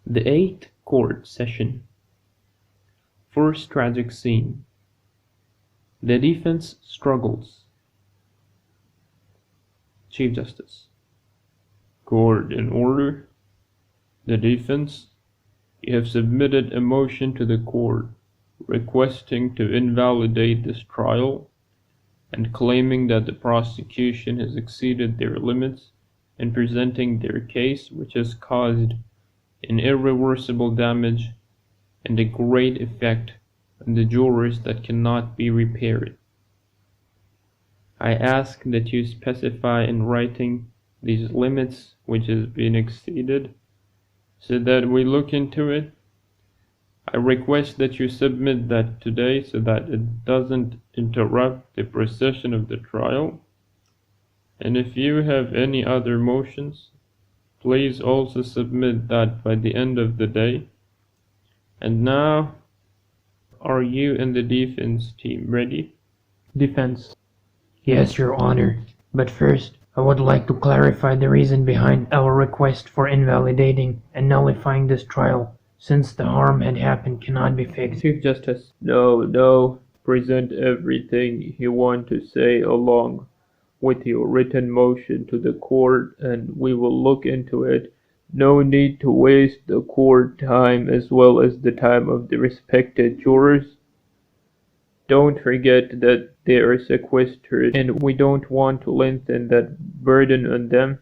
The Eighth Court Session. First tragic scene. The defense struggles. Chief Justice. Court in order. The defense, you have submitted a motion to the court requesting to invalidate this trial and claiming that the prosecution has exceeded their limits in presenting their case, which has caused an irreversible damage and a great effect on the jurors that cannot be repaired. I ask that you specify in writing these limits which has been exceeded, so that we look into it. I request that you submit that today so that it doesn't interrupt the procession of the trial. And if you have any other motions, please also submit that by the end of the day. And now, are you and the defense team ready? Defense. Yes, Your Honor. But first, I would like to clarify the reason behind our request for invalidating and nullifying this trial, since the harm had happened cannot be fixed. Chief Justice. No. Present everything you want to say along with your written motion to the court, and we will look into it. No need to waste the court time as well as the time of the respected jurors. Don't forget that they are sequestered, and we don't want to lengthen that burden on them.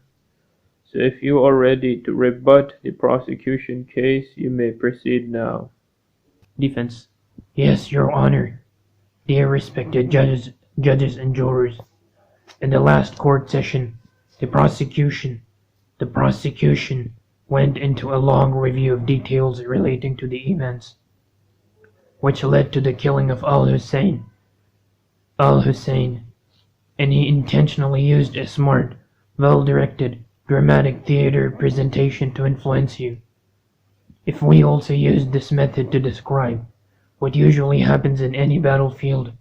So if you are ready to rebut the prosecution case, you may proceed now. Defense. Yes, Your Honor. Dear respected judges and jurors, in the last court session, the prosecution went into a long review of details relating to the events which led to the killing of al-Hussein, and he intentionally used a smart, well-directed, dramatic theater presentation to influence you. If we also used this method to describe what usually happens in any battlefield,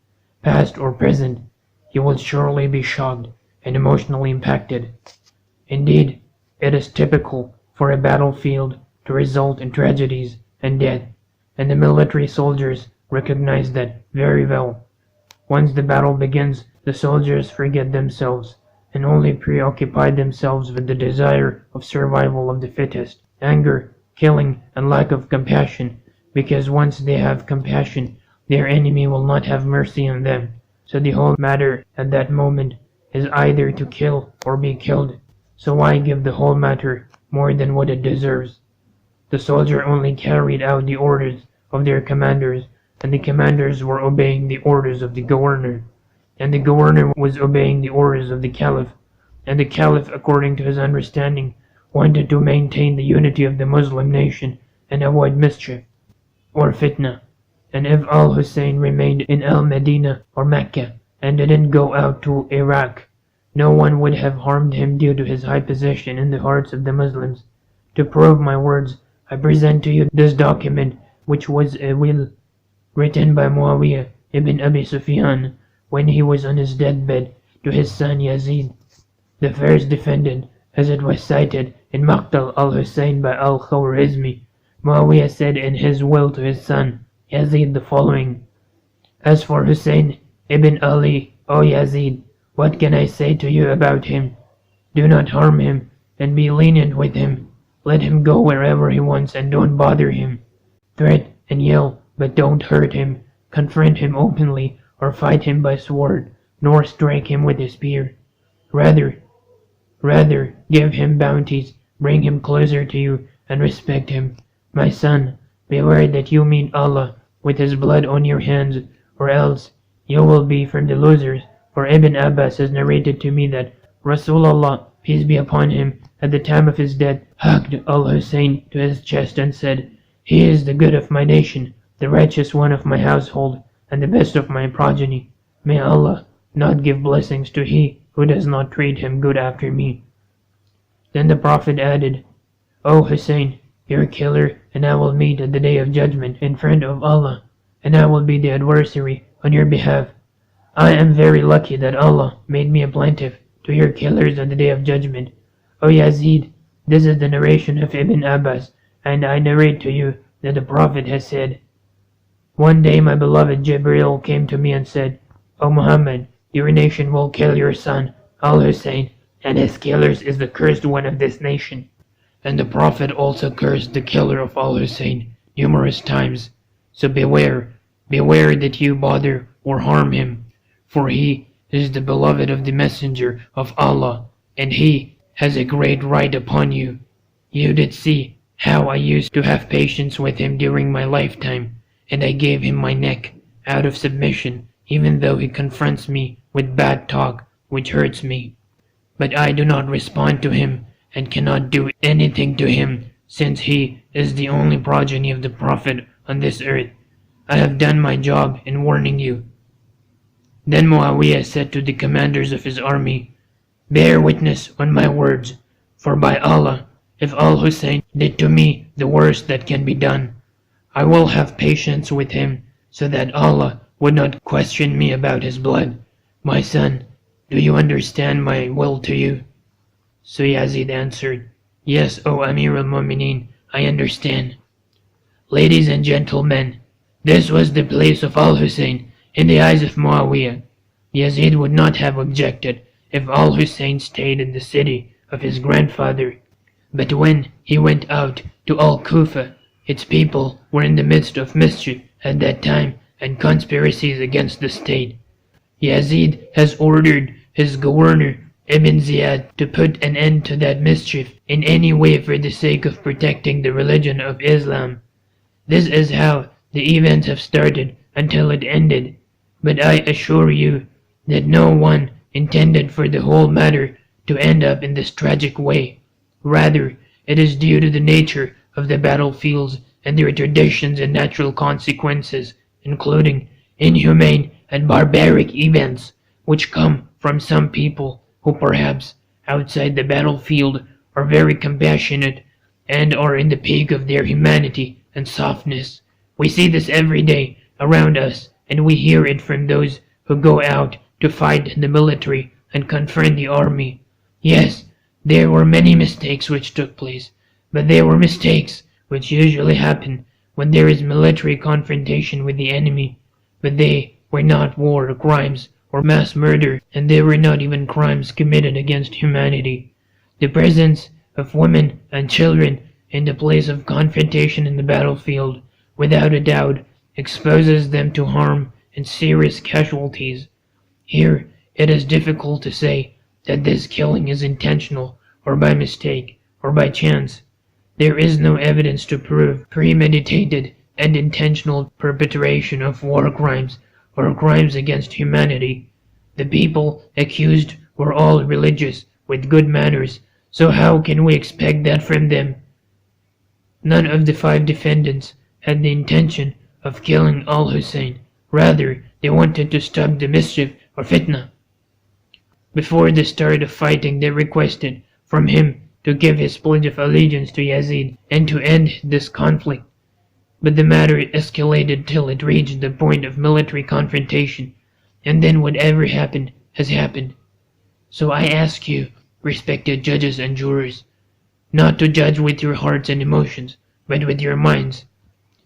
past or present, you will surely be shocked and emotionally impacted. Indeed, it is typical for a battlefield to result in tragedies and death, and the military soldiers recognize that very well. Once the battle begins, the soldiers forget themselves and only preoccupy themselves with the desire of survival of the fittest, anger, killing, and lack of compassion, because once they have compassion, their enemy will not have mercy on them. So the whole matter at that moment is either to kill or be killed. So why give the whole matter more than what it deserves? The soldier only carried out the orders of their commanders, and the commanders were obeying the orders of the governor, and the governor was obeying the orders of the caliph, and the caliph, according to his understanding, wanted to maintain the unity of the Muslim nation and avoid mischief or fitna. And if al-Hussein remained in al-Medina or Mecca and didn't go out to Iraq, no one would have harmed him due to his high position in the hearts of the Muslims. To prove my words, I present to you this document, which was a will written by Muawiyah ibn Abi Sufyan when he was on his deathbed to his son Yazid, the first defendant, as it was cited in Maqtal al-Hussein by al-Khwarizmi. Muawiyah said in his will to his son Yazid the following: As for Hussein ibn Ali, O Yazid, what can I say to you about him? Do not harm him, and be lenient with him. Let him go wherever he wants and don't bother him. Threat and yell, but don't hurt him. Confront him openly, or fight him by sword, nor strike him with a spear. Rather, give him bounties, bring him closer to you, and respect him. My son, beware that you meet Allah with his blood on your hands, or else you will be from the losers. For Ibn Abbas has narrated to me that Rasulullah, peace be upon him, at the time of his death, hugged al-Hussein to his chest and said, He is the good of my nation, the righteous one of my household, and the best of my progeny. May Allah not give blessings to he who does not treat him good after me. Then the Prophet added, O Hussein, your killer and I will meet at the day of judgment in front of Allah, and I will be the adversary on your behalf. I am very lucky that Allah made me a plaintiff to your killers on the day of judgment. O Yazid, this is the narration of Ibn Abbas, and I narrate to you that the Prophet has said, "One day my beloved Jibril came to me and said, 'O Muhammad, your nation will kill your son, Al-Hussein, and his killers is the cursed one of this nation.' And the Prophet also cursed the killer of Al-Hussein numerous times. So beware that you bother or harm him, for he is the beloved of the Messenger of Allah, and he has a great right upon you. You did see how I used to have patience with him during my lifetime, and I gave him my neck out of submission, even though he confronts me with bad talk which hurts me. But I do not respond to him and cannot do anything to him, since he is the only progeny of the Prophet on this earth. I have done my job in warning you." Then Muawiyah said to the commanders of his army, "Bear witness on my words, for by Allah, if Al-Hussein did to me the worst that can be done, I will have patience with him, so that Allah would not question me about his blood. My son, do you understand my will to you?" So Yazid answered, "Yes, O Amir al-Mu'mineen, I understand." Ladies and gentlemen, this was the place of Al-Hussein in the eyes of Muawiyah. Yazid would not have objected if Al-Hussein stayed in the city of his grandfather. But when he went out to Al-Kufa, its people were in the midst of mischief at that time and conspiracies against the state. Yazid has ordered his governor Ibn Ziyad to put an end to that mischief in any way for the sake of protecting the religion of Islam. This is how the events have started until it ended, but I assure you that no one intended for the whole matter to end up in this tragic way. Rather, it is due to the nature of the battlefields and their traditions and natural consequences, including inhumane and barbaric events, which come from some people who perhaps, outside the battlefield, are very compassionate and are in the peak of their humanity and softness. We see this every day around us, and we hear it from those who go out to fight in the military and confront the army. Yes, there were many mistakes which took place, but they were mistakes which usually happen when there is military confrontation with the enemy. But they were not war crimes or mass murder, and they were not even crimes committed against humanity. The presence of women and children in the place of confrontation in the battlefield, without a doubt, exposes them to harm and serious casualties. Here, it is difficult to say that this killing is intentional, or by mistake, or by chance. There is no evidence to prove premeditated and intentional perpetration of war crimes or crimes against humanity. The people accused were all religious, with good manners, so how can we expect that from them? None of the 5 defendants had the intention of killing Al-Hussein. Rather, they wanted to stop the mischief or fitna. Before the start of fighting, they requested from him to give his pledge of allegiance to Yazid and to end this conflict. But the matter escalated till it reached the point of military confrontation, and then whatever happened has happened. So I ask you, respected judges and jurors, not to judge with your hearts and emotions, but with your minds.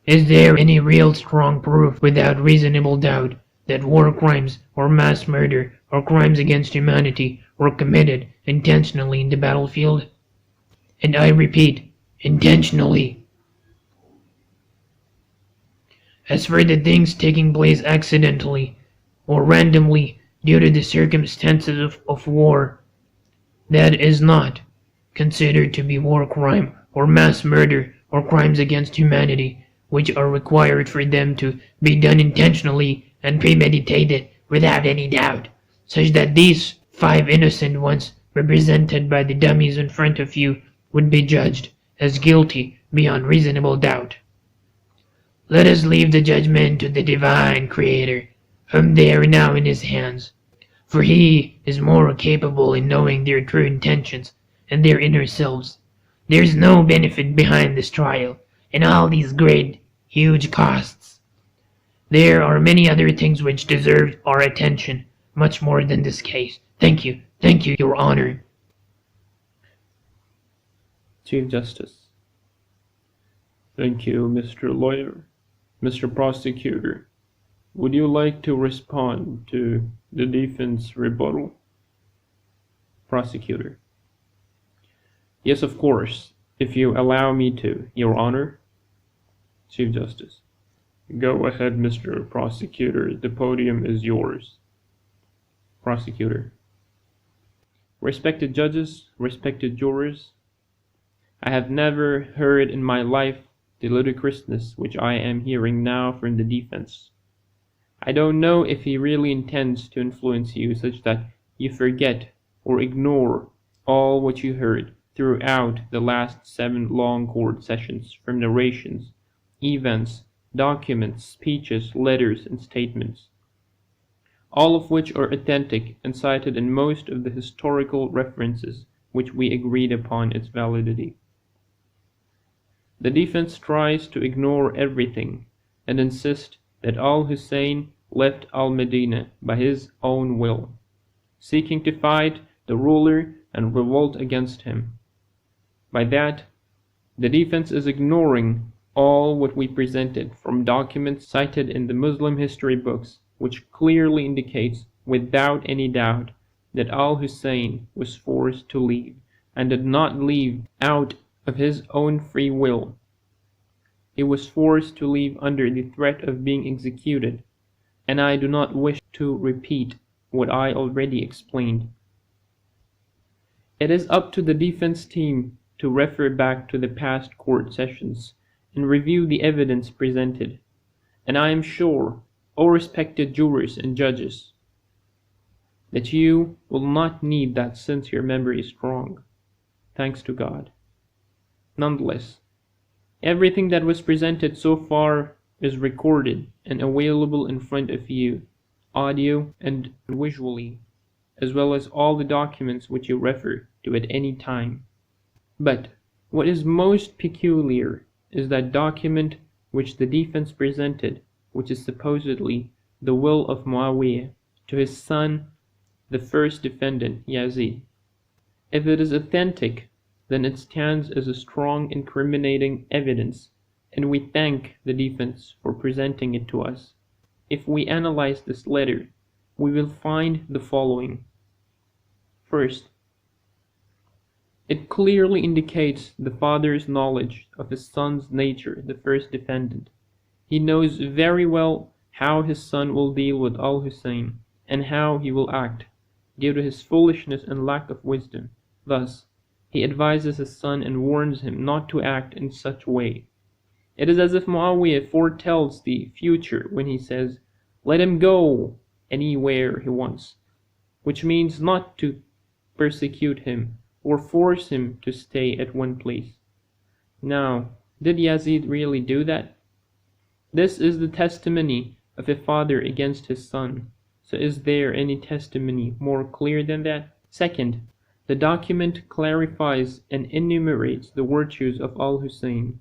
Is there any real strong proof without reasonable doubt that war crimes or mass murder or crimes against humanity were committed intentionally in the battlefield? And I repeat, intentionally. As for the things taking place accidentally or randomly due to the circumstances of war, that is not considered to be war crime or mass murder or crimes against humanity, which are required for them to be done intentionally and premeditated without any doubt, such that these 5 innocent ones represented by the dummies in front of you would be judged as guilty beyond reasonable doubt. Let us leave the judgment to the divine Creator, whom they are now in his hands, for he is more capable in knowing their true intentions and their inner selves. There is no benefit behind this trial, and all these great, huge costs. There are many other things which deserve our attention, much more than this case. Thank you, Your Honor. Chief Justice, Thank you, Mr. Lawyer. Mr. Prosecutor, would you like to respond to the defense rebuttal? Prosecutor: Yes, of course, if you allow me to, Your Honor. Chief Justice: Go ahead, Mr. Prosecutor, the podium is yours. Prosecutor: Respected judges, respected jurors, I have never heard in my life the ludicrousness which I am hearing now from the defense. I don't know if he really intends to influence you such that you forget or ignore all what you heard throughout the last 7 long court sessions from narrations, events, documents, speeches, letters, and statements, all of which are authentic and cited in most of the historical references which we agreed upon its validity. The defense tries to ignore everything and insist that al-Hussein left al-Medina by his own will, seeking to fight the ruler and revolt against him. By that, the defense is ignoring all what we presented from documents cited in the Muslim history books, which clearly indicates without any doubt that al-Hussein was forced to leave, and did not leave out of his own free will. He was forced to leave under the threat of being executed, and I do not wish to repeat what I already explained. It is up to the defense team to refer back to the past court sessions and review the evidence presented, and I am sure, O respected jurors and judges, that you will not need that since your memory is strong, thanks to God. Nonetheless, everything that was presented so far is recorded and available in front of you, audio and visually, as well as all the documents which you refer to at any time. But what is most peculiar is that document which the defense presented, which is supposedly the will of Muawiyah to his son, the first defendant, Yazid. If it is authentic, then it stands as a strong incriminating evidence, and we thank the defense for presenting it to us. If we analyze this letter, we will find the following. First, it clearly indicates the father's knowledge of his son's nature, the first defendant. He knows very well how his son will deal with al-Hussein, and how he will act, due to his foolishness and lack of wisdom. Thus, he advises his son and warns him not to act in such a way. It is as if Muawiyah foretells the future when he says, "Let him go anywhere he wants," which means not to persecute him or force him to stay at one place. Now, did Yazid really do that? This is the testimony of a father against his son. So is there any testimony more clear than that? Second, the document clarifies and enumerates the virtues of al-Hussein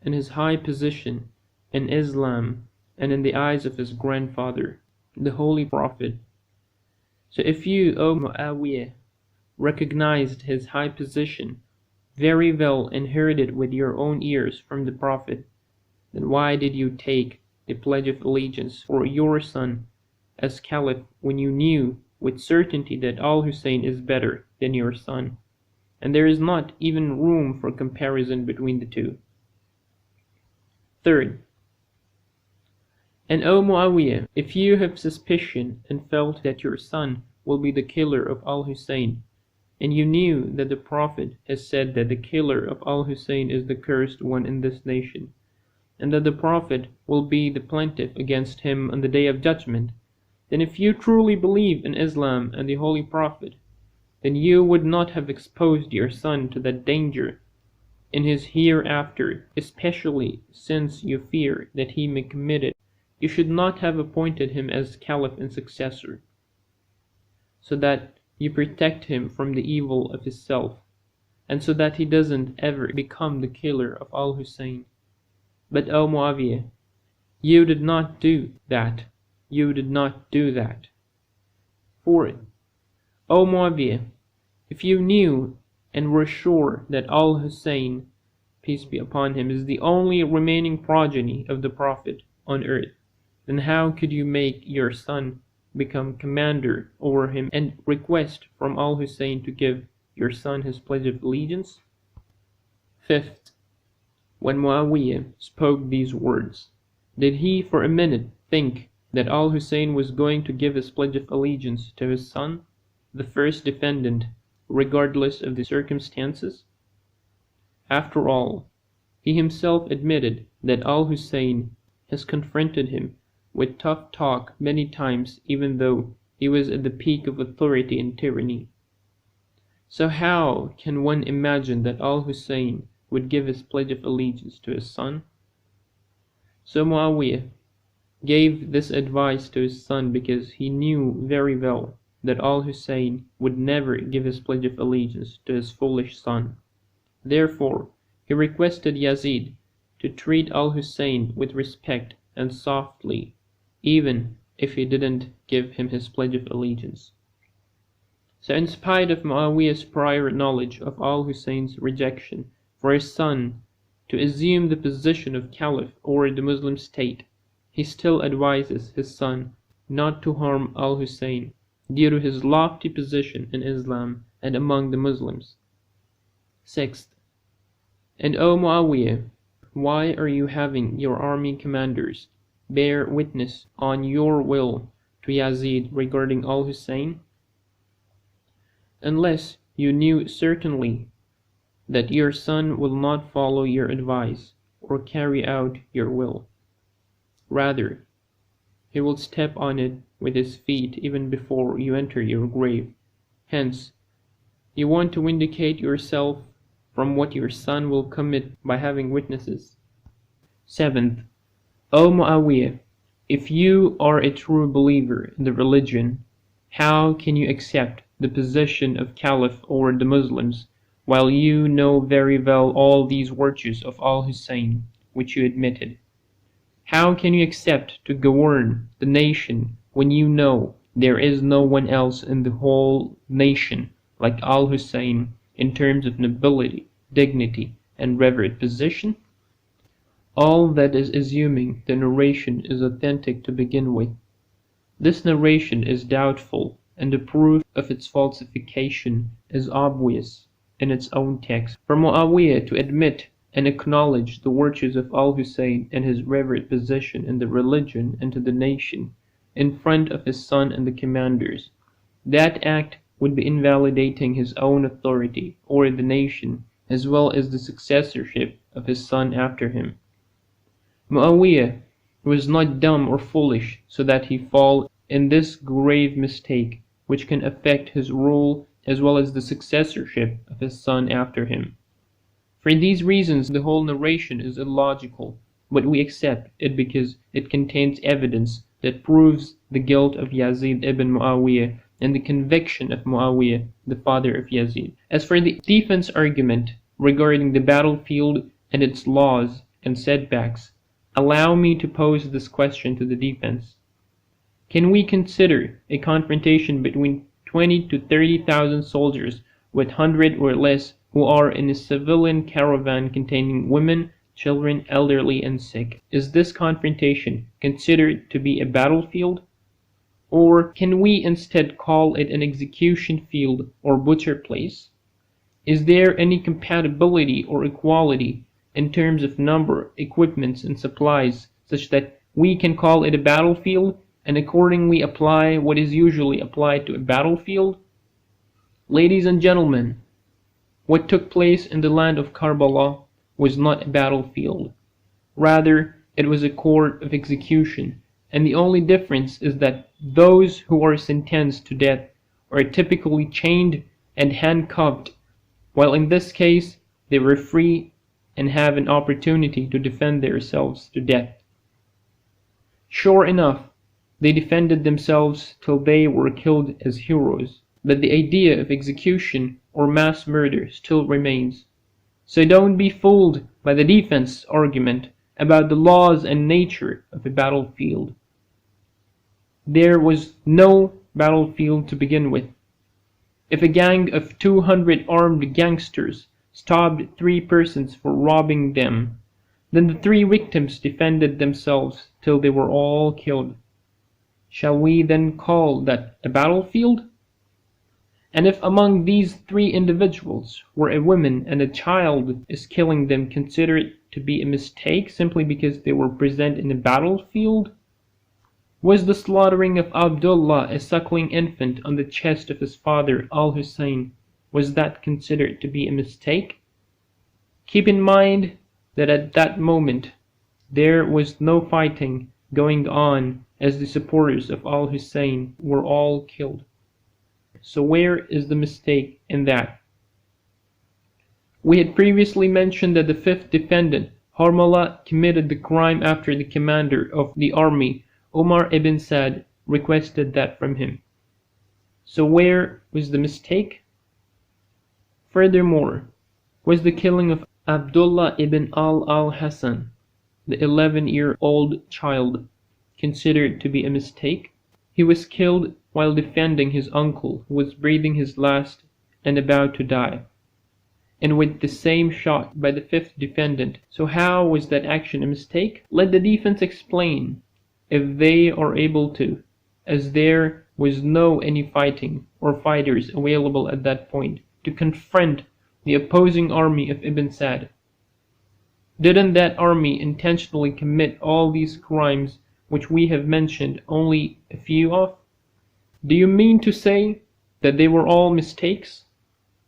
and his high position in Islam and in the eyes of his grandfather, the Holy Prophet. So if you, O Muawiyah, recognized his high position, very well inherited with your own ears from the Prophet, then why did you take the Pledge of Allegiance for your son as Caliph when you knew with certainty that al-Hussein is better than your son, and there is not even room for comparison between the two? Third, and O Muawiyah, if you have suspicion and felt that your son will be the killer of al-Hussein, and you knew that the Prophet has said that the killer of al-Hussein is the cursed one in this nation, and that the Prophet will be the plaintiff against him on the Day of Judgment, then if you truly believe in Islam and the Holy Prophet, then you would not have exposed your son to that danger in his hereafter, especially since you fear that he may commit it. You should not have appointed him as Caliph and successor, so that you protect him from the evil of his self, and so that he doesn't ever become the killer of al-Hussein. But O Muawiyah, you did not do that. You did not do that. Fourth, O Muawiyah, if you knew and were sure that al-Hussein peace be upon him, is the only remaining progeny of the Prophet on earth, then how could you make your son become commander over him and request from al-Hussein to give your son his pledge of allegiance? Fifth, when Muawiyah spoke these words, did he for a minute think that al-Hussein was going to give his pledge of allegiance to his son, the first defendant, regardless of the circumstances? After all, he himself admitted that al-Hussein has confronted him with tough talk many times, even though he was at the peak of authority and tyranny. So how can one imagine that al-Hussein would give his pledge of allegiance to his son? So Muawiyah gave this advice to his son because he knew very well that al-Hussein would never give his pledge of allegiance to his foolish son. Therefore, he requested Yazid to treat al-Hussein with respect and softly, even if he didn't give him his pledge of allegiance. So in spite of Muawiyah's prior knowledge of al-Hussein's rejection for his son to assume the position of caliph over the Muslim state, he still advises his son not to harm al-Hussein due to his lofty position in Islam and among the Muslims. Sixth, and O Muawiyah, why are you having your army commanders bear witness on your will to Yazid regarding al-Hussein? Unless you knew certainly that your son will not follow your advice or carry out your will. Rather, he will step on it with his feet even before you enter your grave. Hence, you want to vindicate yourself from what your son will commit by having witnesses. Seventh, O Muawiyah, if you are a true believer in the religion, how can you accept the position of caliph over the Muslims, while you know very well all these virtues of al-Hussein, which you admitted? How can you accept to govern the nation when you know there is no one else in the whole nation like al-Hussein in terms of nobility, dignity, and revered position? All that is assuming the narration is authentic to begin with. This narration is doubtful, and the proof of its falsification is obvious in its own text. For Muawiyah to admit and acknowledge the virtues of al-Hussein and his revered position in the religion and to the nation in front of his son and the commanders, that act would be invalidating his own authority over the nation as well as the successorship of his son after him. Muawiyah was not dumb or foolish so that he fall in this grave mistake which can affect his rule as well as the successorship of his son after him. For these reasons the whole narration is illogical, but we accept it because it contains evidence that proves the guilt of Yazid ibn Muawiyah and the conviction of Muawiyah, the father of Yazid. As for the defense argument regarding the battlefield and its laws and setbacks, allow me to pose this question to the defense. Can we consider a confrontation between 20 to 30,000 soldiers with 100 or less who are in a civilian caravan containing women, children, elderly, and sick? Is this confrontation considered to be a battlefield? Or can we instead call it an execution field or butcher place? Is there any compatibility or equality in terms of number, equipments, and supplies such that we can call it a battlefield and accordingly apply what is usually applied to a battlefield? Ladies and gentlemen, what took place in the land of Karbala was not a battlefield. Rather, it was a court of execution, and the only difference is that those who are sentenced to death are typically chained and handcuffed, while in this case they were free and have an opportunity to defend themselves to death. Sure enough, they defended themselves till they were killed as heroes, but the idea of execution or mass murder still remains. So don't be fooled by the defense argument about the laws and nature of a battlefield. There was no battlefield to begin with. If a gang of 200 armed gangsters stabbed 3 persons for robbing them. Then the 3 victims defended themselves till they were all killed. Shall we then call that a battlefield? And if among these 3 individuals were a woman and a child, is killing them consider it to be a mistake simply because they were present in a battlefield? Was the slaughtering of Abdullah, a suckling infant, on the chest of his father Al-Hussein, was that considered to be a mistake? Keep in mind that at that moment there was no fighting going on, as the supporters of Al-Hussein were all killed. So where is the mistake in that? We had previously mentioned that the 5th defendant, Harmala, committed the crime after the commander of the army, Umar ibn Sa'd, requested that from him. So where was the mistake? Furthermore, was the killing of Abdullah ibn al-Hassan, the 11-year-old child, considered to be a mistake? He was killed while defending his uncle, who was breathing his last and about to die, and with the same shot by the 5th defendant. So how was that action a mistake? Let the defense explain, if they are able to, as there was no any fighting or fighters available at that point to confront the opposing army of Ibn Sa'd. Didn't that army intentionally commit all these crimes which we have mentioned only a few of? Do you mean to say that they were all mistakes?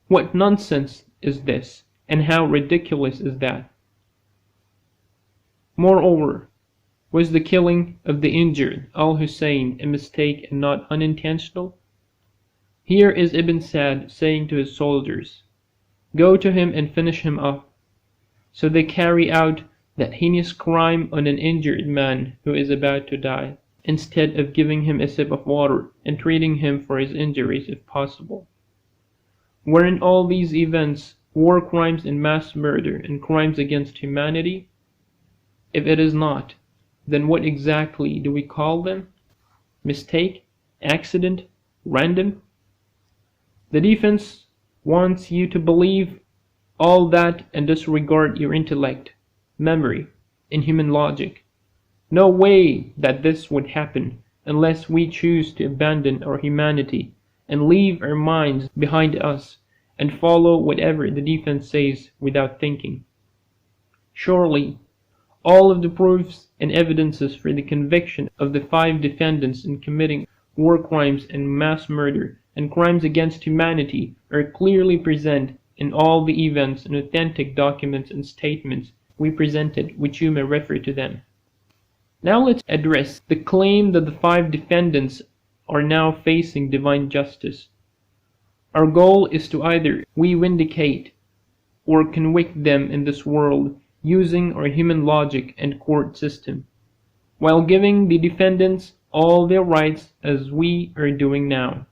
What nonsense is this, and how ridiculous is that? Moreover, was the killing of the injured Al-Hussein a mistake and not unintentional? Here is Ibn Sa'd saying to his soldiers, "Go to him and finish him up." So they carry out that heinous crime on an injured man who is about to die, instead of giving him a sip of water and treating him for his injuries if possible. Were in all these events war crimes and mass murder and crimes against humanity? If it is not, then what exactly do we call them? Mistake? Accident? Random? The defense wants you to believe all that and disregard your intellect, memory, and human logic. No way that this would happen unless we choose to abandon our humanity and leave our minds behind us and follow whatever the defense says without thinking. Surely, all of the proofs and evidences for the conviction of the 5 defendants in committing war crimes and mass murder and crimes against humanity are clearly present in all the events and authentic documents and statements we presented, which you may refer to them. Now let's address the claim that the 5 defendants are now facing divine justice. Our goal is to either we vindicate or convict them in this world using our human logic and court system, while giving the defendants all their rights as we are doing now.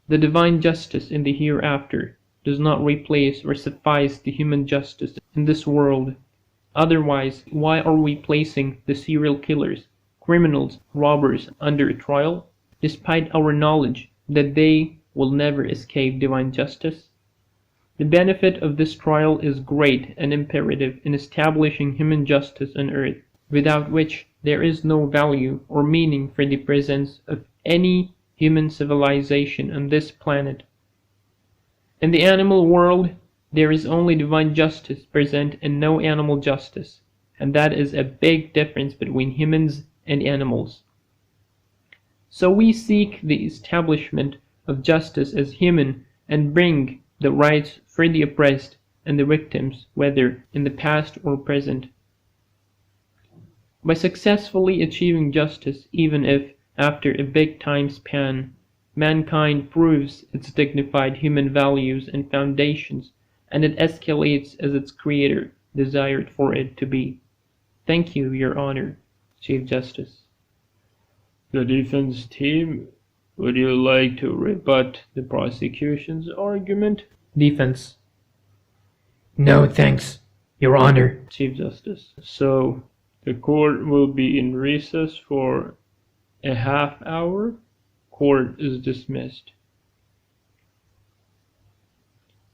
The divine justice in the hereafter does not replace or suffice the human justice in this world. Otherwise, why are we placing the serial killers, criminals, robbers under a trial, despite our knowledge that they will never escape divine justice? The benefit of this trial is great and imperative in establishing human justice on earth, without which there is no value or meaning for the presence of any human civilization on this planet. In the animal world, there is only divine justice present and no animal justice, and that is a big difference between humans and animals. So we seek the establishment of justice as human and bring the rights for the oppressed and the victims, whether in the past or present. By successfully achieving justice, even if, after a big time span, mankind proves its dignified human values and foundations, and it escalates as its creator desired for it to be. Thank you, Your Honor, Chief Justice. The defense team, would you like to rebut the prosecution's argument? Defense. No, thanks, Your Honor. Chief Justice. So, the court will be in recess for a half hour. Court is dismissed.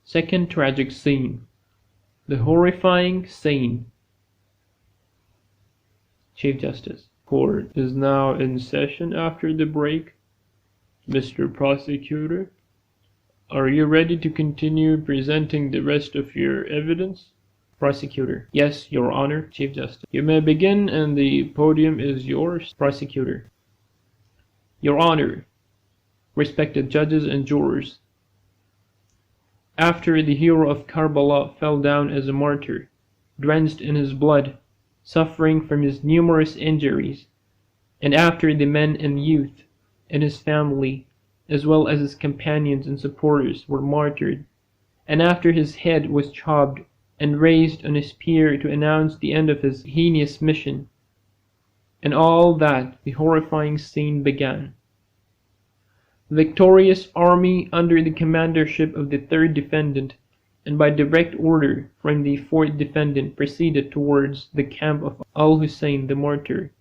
Second tragic scene. The horrifying scene. Chief Justice. Court is now in session after the break. Mr. Prosecutor, are you ready to continue presenting the rest of your evidence? Prosecutor. Yes, Your Honor. Chief Justice. You may begin and the podium is yours. Prosecutor. Your Honor, respected judges and jurors, after the hero of Karbala fell down as a martyr, drenched in his blood, suffering from his numerous injuries, and after the men and youth and his family, as well as his companions and supporters, were martyred, and after his head was chopped and raised on a spear to announce the end of his heinous mission, and all that, the horrifying scene began. The victorious army under the commandership of the third defendant and by direct order from the fourth defendant proceeded towards the camp of Al-Hussein the martyr.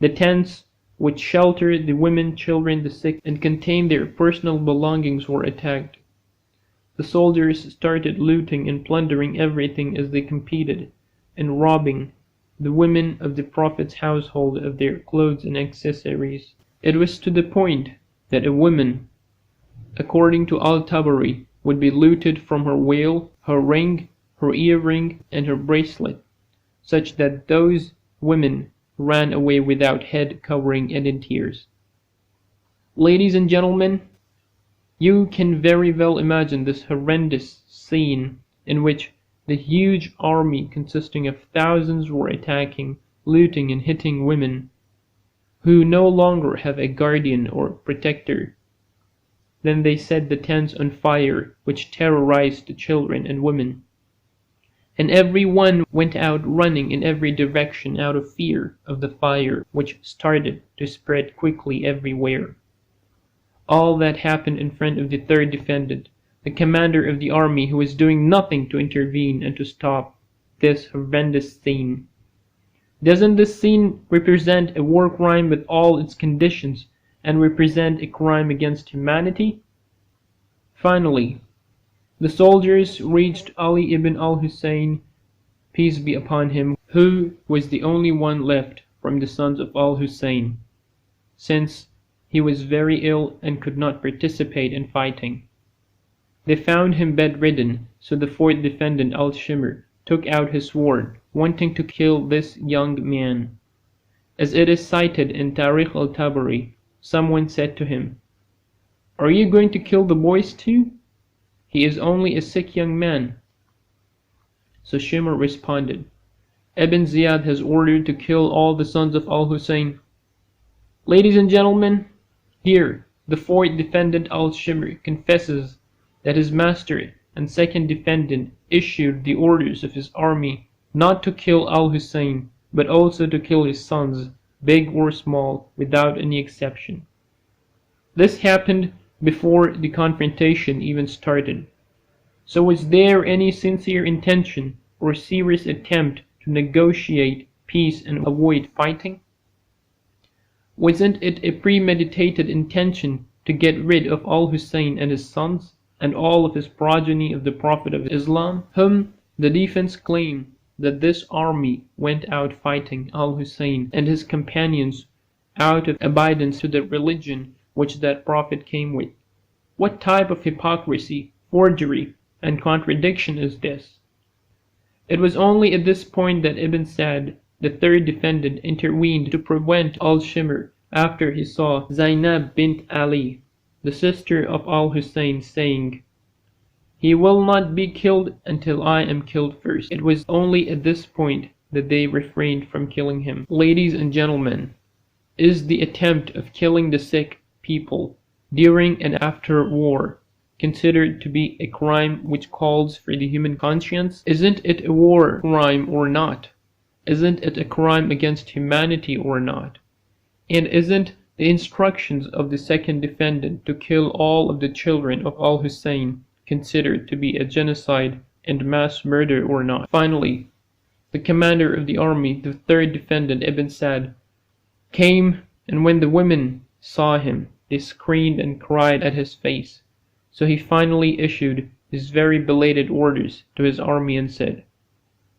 The tents which sheltered the women, children, the sick, and contained their personal belongings were attacked. The soldiers started looting and plundering everything as they competed, and robbing the women of the Prophet's household of their clothes and accessories. It was to the point that a woman, according to Al-Tabari, would be looted from her veil, her ring, her earring, and her bracelet, such that those women ran away without head covering and in tears. Ladies and gentlemen, you can very well imagine this horrendous scene in which the huge army consisting of thousands were attacking, looting, and hitting women who no longer have a guardian or protector. Then they set the tents on fire, which terrorized the children and women, and every one went out running in every direction out of fear of the fire, which started to spread quickly everywhere. All that happened in front of the third defendant, the commander of the army, who was doing nothing to intervene and to stop this horrendous scene. Doesn't this scene represent a war crime with all its conditions and represent a crime against humanity? Finally, the soldiers reached Ali ibn al-Hussein, peace be upon him, who was the only one left from the sons of al-Hussein, since he was very ill and could not participate in fighting. They found him bedridden, so the fourth defendant, al-Shimr, took out his sword, wanting to kill this young man. As it is cited in Tarikh al-Tabari, someone said to him, "Are you going to kill the boys too? He is only a sick young man." So Shimr responded, "Ibn Ziyad has ordered to kill all the sons of al-Hussein." Ladies and gentlemen, here the fourth defendant, al-Shimr, confesses that his master and second defendant issued the orders of his army not to kill al-Hussein, but also to kill his sons, big or small, without any exception. This happened before the confrontation even started. So was there any sincere intention or serious attempt to negotiate peace and avoid fighting? Wasn't it a premeditated intention to get rid of al-Hussein and his sons, and all of his progeny of the Prophet of Islam, whom the defense claim that this army went out fighting al-Hussein and his companions out of obedience to the religion which that Prophet came with? What type of hypocrisy, forgery, and contradiction is this? It was only at this point that Ibn Sa'd, the third defendant, intervened to prevent al-Shimr after he saw Zainab bint Ali, the sister of al-Hussein, saying, "He will not be killed until I am killed first." It was only at this point that they refrained from killing him. Ladies and gentlemen, is the attempt of killing the sick people during and after war considered to be a crime which calls for the human conscience? Isn't it a war crime or not? Isn't it a crime against humanity or not? And isn't the instructions of the second defendant to kill all of the children of al-Hussein considered to be a genocide and mass murder or not? Finally, the commander of the army, the third defendant, Ibn Sa'd, came, and when the women saw him, they screamed and cried at his face. So he finally issued his very belated orders to his army and said,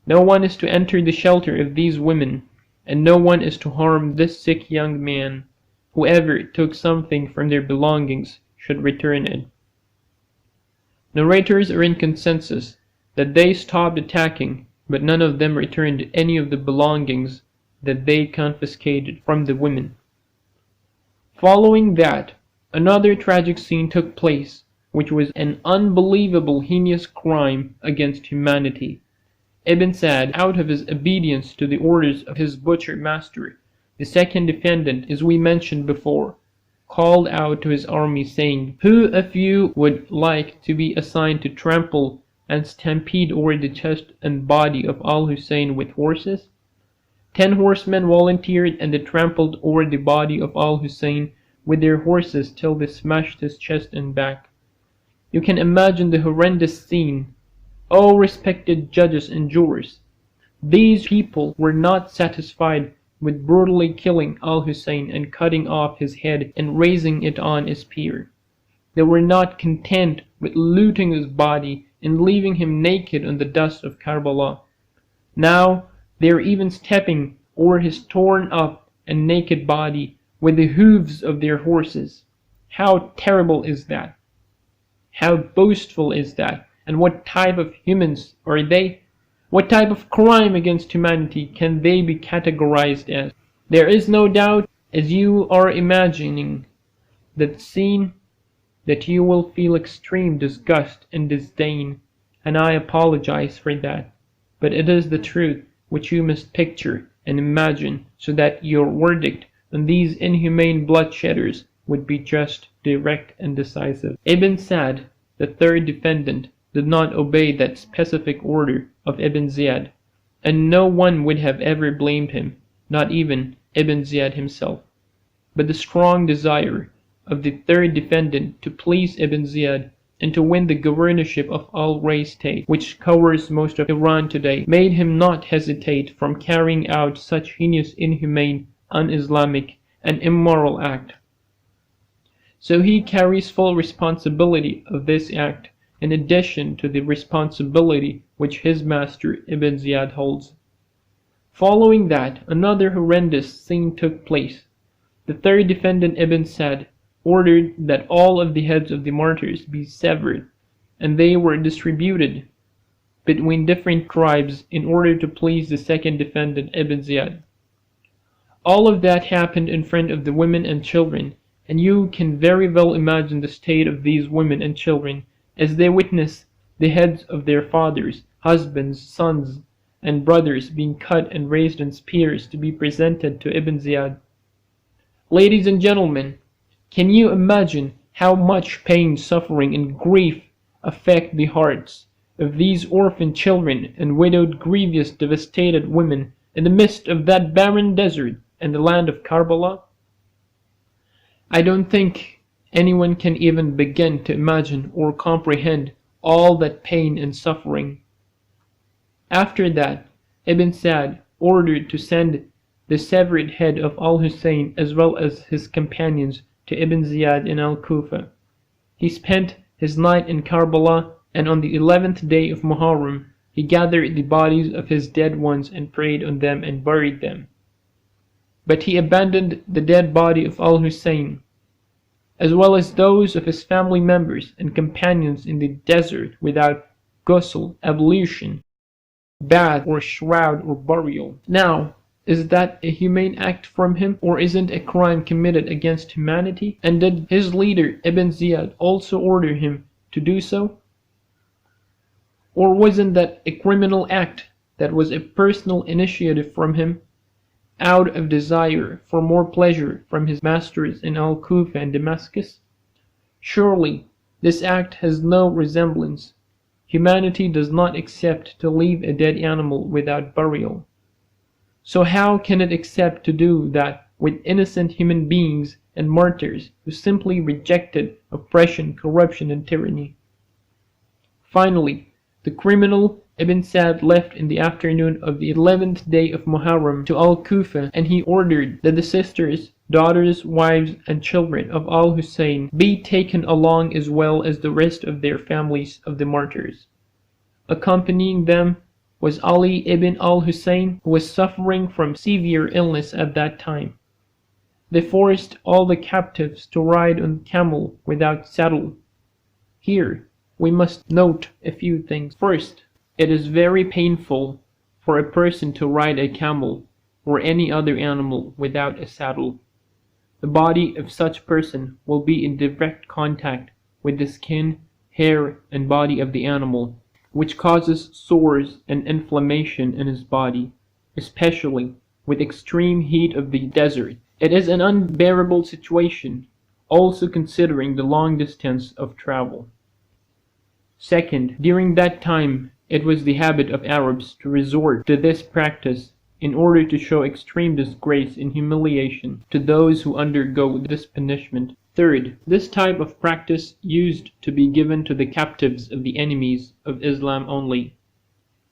"No one is to enter the shelter of these women, and no one is to harm this sick young man. Whoever took something from their belongings should return it." Narrators are in consensus that they stopped attacking, but none of them returned any of the belongings that they confiscated from the women. Following that, another tragic scene took place, which was an unbelievable heinous crime against humanity. Ibn Sa'd, out of his obedience to the orders of his butcher master, the second defendant, as we mentioned before, called out to his army saying, "Who of you would like to be assigned to trample and stampede over the chest and body of Al-Hussein with horses?" 10 horsemen volunteered, and they trampled over the body of Al-Hussein with their horses till they smashed his chest and back. You can imagine the horrendous scene. O respected judges and jurors, these people were not satisfied with brutally killing Al-Hussein and cutting off his head and raising it on a spear. They were not content with looting his body and leaving him naked on the dust of Karbala. Now they are even stepping over his torn up and naked body with the hooves of their horses. How terrible is that? How boastful is that? And what type of humans are they? What type of crime against humanity can they be categorized as? There is no doubt, as you are imagining that scene, that you will feel extreme disgust and disdain, and I apologize for that. But it is the truth which you must picture and imagine, so that your verdict on these inhumane bloodshedders would be just, direct, and decisive. Ibn Sa'd, the third defendant, did not obey that specific order of Ibn Ziyad, and no one would have ever blamed him, not even Ibn Ziyad himself. But the strong desire of the third defendant to please Ibn Ziyad and to win the governorship of Al-Ray state, which covers most of Iran today, made him not hesitate from carrying out such heinous, inhumane, un-Islamic, and immoral act. So he carries full responsibility of this act, in addition to the responsibility which his master Ibn Ziyad holds. Following that, another horrendous scene took place. The third defendant, Ibn Sa'd, ordered that all of the heads of the martyrs be severed, and they were distributed between different tribes in order to please the second defendant, Ibn Ziyad. All of that happened in front of the women and children, and you can very well imagine the state of these women and children as they witness the heads of their fathers, husbands, sons, and brothers being cut and raised on spears to be presented to Ibn Ziyad. Ladies and gentlemen, can you imagine how much pain, suffering, and grief affect the hearts of these orphan children and widowed, grievous, devastated women in the midst of that barren desert and the land of Karbala? I don't think anyone can even begin to imagine or comprehend all that pain and suffering. After that, Ibn Sa'd ordered to send the severed head of Al-Hussein as well as his companions to Ibn Ziyad in Al-Kufa. He spent his night in Karbala, and on the 11th day of Muharram, he gathered the bodies of his dead ones and prayed on them and buried them. But he abandoned the dead body of Al-Hussein, as well as those of his family members and companions in the desert without ghusl, ablution, bath, or shroud or burial. Now, is that a humane act from him, or isn't a crime committed against humanity? And did his leader Ibn Ziyad also order him to do so? Or wasn't that a criminal act that was a personal initiative from him, out of desire for more pleasure from his masters in Al-Kufa and Damascus? Surely this act has no resemblance. Humanity does not accept to leave a dead animal without burial. So how can it accept to do that with innocent human beings and martyrs who simply rejected oppression, corruption, and tyranny? Finally, the criminal Ibn Sa'd left in the afternoon of the 11th day of Muharram to Al-Kufa, and he ordered that the sisters daughters, wives, and children of al-Hussein be taken along as well as the rest of their families of the martyrs. Accompanying them was Ali ibn al-Hussein, who was suffering from severe illness at that time. They forced all the captives to ride on camel without saddle. Here we must note a few things. First, it is very painful for a person to ride a camel or any other animal without a saddle. The body of such person will be in direct contact with the skin, hair, and body of the animal, which causes sores and inflammation in his body, especially with extreme heat of the desert. It is an unbearable situation, also considering the long distance of travel. Second, during that time, it was the habit of Arabs to resort to this practice in order to show extreme disgrace and humiliation to those who undergo this punishment. Third, this type of practice used to be given to the captives of the enemies of Islam only.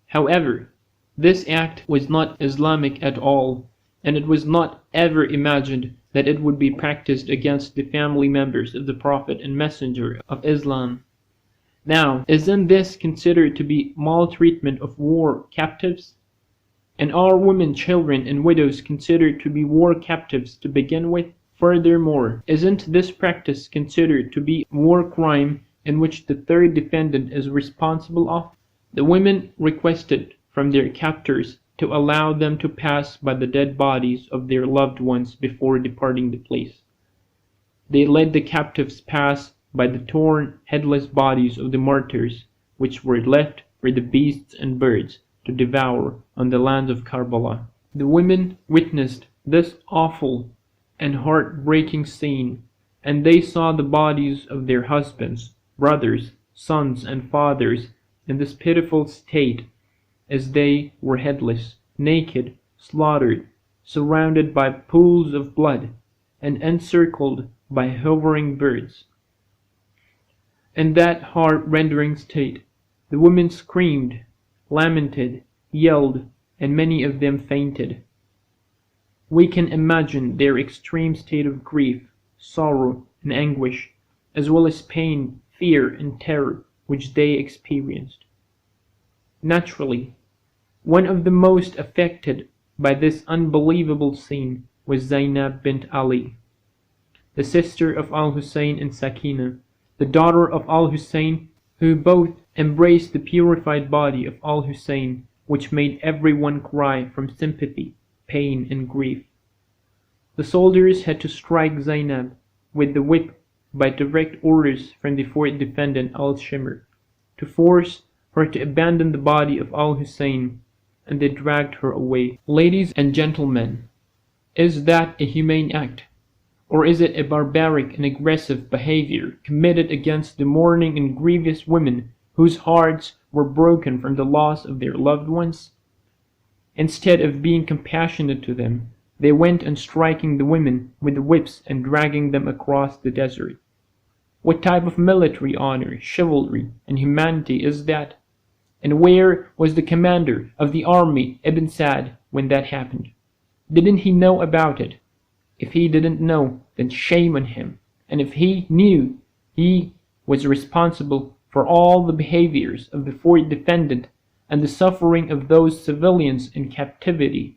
However, this act was not Islamic at all, and it was not ever imagined that it would be practiced against the family members of the Prophet and Messenger of Islam. Now, isn't this considered to be maltreatment of war captives? And are women, children, and widows considered to be war captives to begin with? Furthermore, isn't this practice considered to be war crime in which the third defendant is responsible of? The women requested from their captors to allow them to pass by the dead bodies of their loved ones before departing the place. They let the captives pass by the torn, headless bodies of the martyrs, which were left for the beasts and birds to devour on the land of Karbala. The women witnessed this awful and heart-breaking scene, and they saw the bodies of their husbands, brothers, sons, and fathers in this pitiful state, as they were headless, naked, slaughtered, surrounded by pools of blood, and encircled by hovering birds. In that heart-rending state, the women screamed, lamented, yelled, and many of them fainted. We can imagine their extreme state of grief, sorrow, and anguish, as well as pain, fear, and terror which they experienced. Naturally, one of the most affected by this unbelievable scene was Zainab bint Ali, the sister of al-Hussein and Sakina, the daughter of al-Hussein, who both embraced the purified body of al-Hussein, which made everyone cry from sympathy, pain, and grief. The soldiers had to strike Zainab with the whip by direct orders from the fourth defendant al-Shimr, to force her to abandon the body of al-Hussein, and they dragged her away. Ladies and gentlemen, is that a humane act? Or is it a barbaric and aggressive behavior committed against the mourning and grievous women whose hearts were broken from the loss of their loved ones? Instead of being compassionate to them, they went on striking the women with whips and dragging them across the desert. What type of military honor, chivalry, and humanity is that? And where was the commander of the army, Ibn Sa'd, when that happened? Didn't he know about it? If he didn't know, then shame on him. And if he knew, he was responsible for all the behaviors of the fourth defendant and the suffering of those civilians in captivity,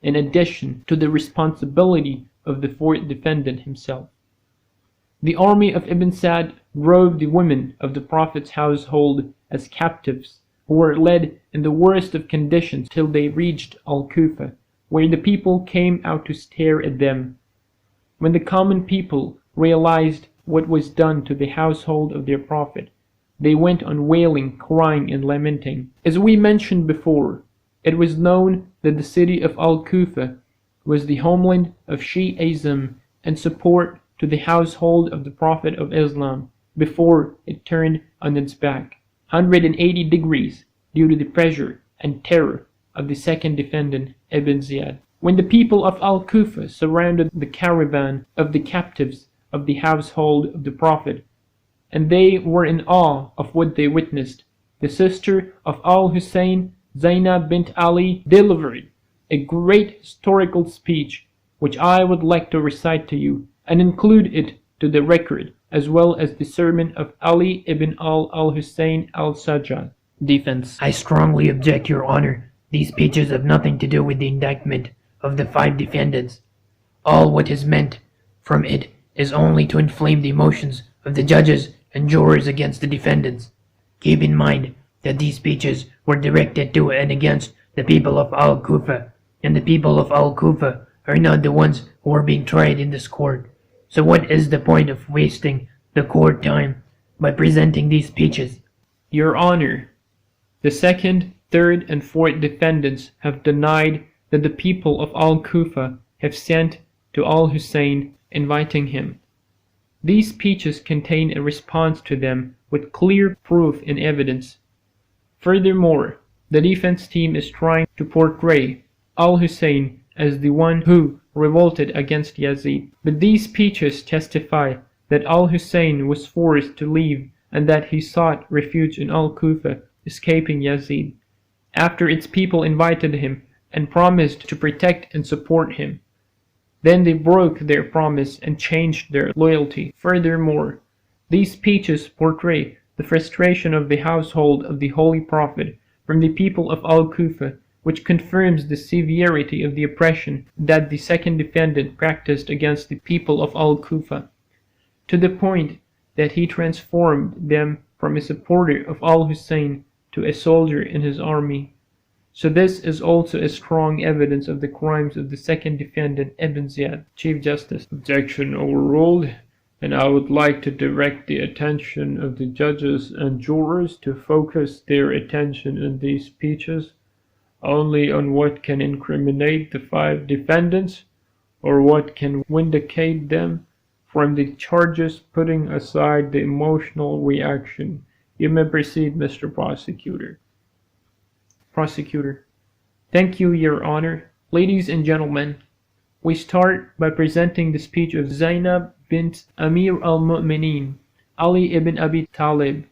in addition to the responsibility of the fourth defendant himself. The army of Ibn Sa'd drove the women of the Prophet's household as captives, who were led in the worst of conditions till they reached Al-Kufa, where the people came out to stare at them. When the common people realized what was done to the household of their Prophet, they went on wailing, crying, and lamenting. As we mentioned before, it was known that the city of Al-Kufa was the homeland of Shi'ism and support to the household of the Prophet of Islam before it turned on its back 180 degrees due to the pressure and terror of the second defendant, Ibn Ziyad. When the people of Al-Kufa surrounded the caravan of the captives of the household of the Prophet, and they were in awe of what they witnessed, the sister of al-Hussein, Zainab bint Ali, delivered a great historical speech which I would like to recite to you, and include it to the record, as well as the sermon of Ali ibn al-Hussein al-Sajjad. Defense. I strongly object, Your Honor. These speeches have nothing to do with the indictment of the 5 defendants. All what is meant from it is only to inflame the emotions of the judges and jurors against the defendants. Keep in mind that these speeches were directed to and against the people of Al-Kufa, and the people of Al-Kufa are not the ones who are being tried in this court. So what is the point of wasting the court time by presenting these speeches? Your Honor, the second, third, and fourth defendants have denied that the people of Al-Kufa have sent to Al-Hussein inviting him. These speeches contain a response to them with clear proof and evidence. Furthermore, the defense team is trying to portray Al-Hussein as the one who revolted against Yazid. But these speeches testify that Al-Hussein was forced to leave and that he sought refuge in Al-Kufa, escaping Yazid, after its people invited him and promised to protect and support him. Then they broke their promise and changed their loyalty. Furthermore, these speeches portray the frustration of the household of the Holy Prophet from the people of Al-Kufa, which confirms the severity of the oppression that the second defendant practiced against the people of Al-Kufa, to the point that he transformed them from a supporter of Al-Hussein to a soldier in his army. So this is also a strong evidence of the crimes of the second defendant, Ibn Ziyad. Chief Justice. Objection overruled, and I would like to direct the attention of the judges and jurors to focus their attention in these speeches only on what can incriminate the 5 defendants or what can vindicate them from the charges, putting aside the emotional reaction. You may proceed, Mr. Prosecutor. Prosecutor. Thank you, Your Honor. Ladies and gentlemen, we start by presenting the speech of Zainab bint Amir al-Mu'mineen, Ali ibn Abi Talib,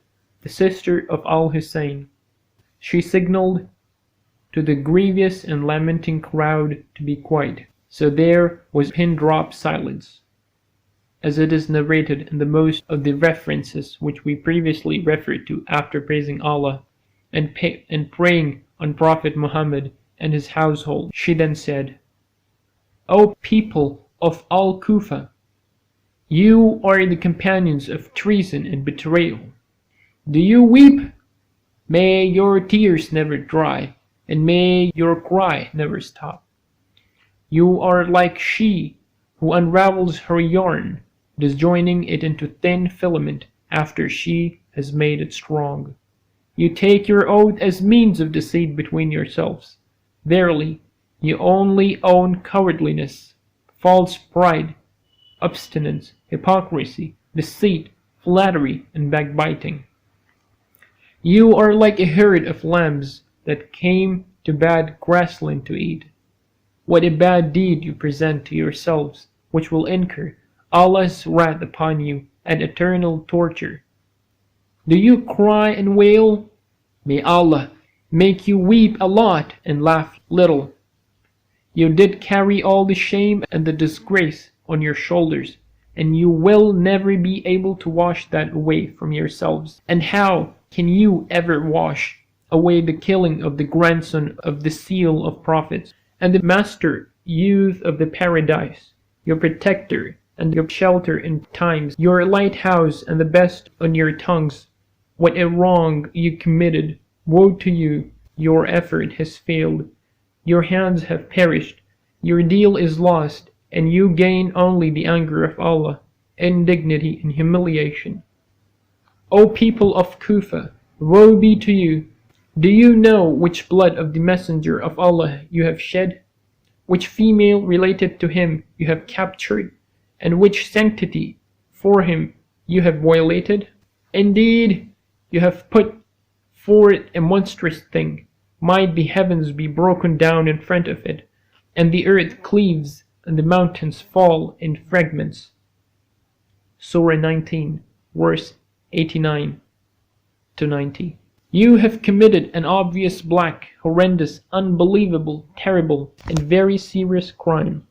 the sister of Al-Hussein. She signaled to the grievous and lamenting crowd to be quiet, so there was pin-drop silence, as it is narrated in the most of the references which we previously referred to after praising Allah and praying on Prophet Muhammad and his household. She then said, O people of Al-Kufa, you are the companions of treason and betrayal. Do you weep? May your tears never dry, and may your cry never stop. You are like she who unravels her yarn, disjoining it into thin filament after she has made it strong. You take your oath as means of deceit between yourselves. Verily, you only own cowardliness, false pride, obstinance, hypocrisy, deceit, flattery, and backbiting. You are like a herd of lambs that came to bad grassland to eat. What a bad deed you present to yourselves, which will incur Allah's wrath upon you and eternal torture. Do you cry and wail? May Allah make you weep a lot and laugh little. You did carry all the shame and the disgrace on your shoulders, and you will never be able to wash that away from yourselves. And how can you ever wash away the killing of the grandson of the seal of prophets, and the master youth of the paradise, your protector and your shelter in times, your lighthouse and the best on your tongues? What a wrong you committed! Woe to you! Your effort has failed. Your hands have perished. Your deal is lost, and you gain only the anger of Allah, indignity and humiliation. O people of Kufa, woe be to you! Do you know which blood of the messenger of Allah you have shed? Which female related to him you have captured? And which sanctity for him you have violated? Indeed, you have put forth a monstrous thing. Might the heavens be broken down in front of it, and the earth cleaves, and the mountains fall in fragments. Surah 19, verse 89 to 90. You have committed an obvious, black, horrendous, unbelievable, terrible, and very serious crime.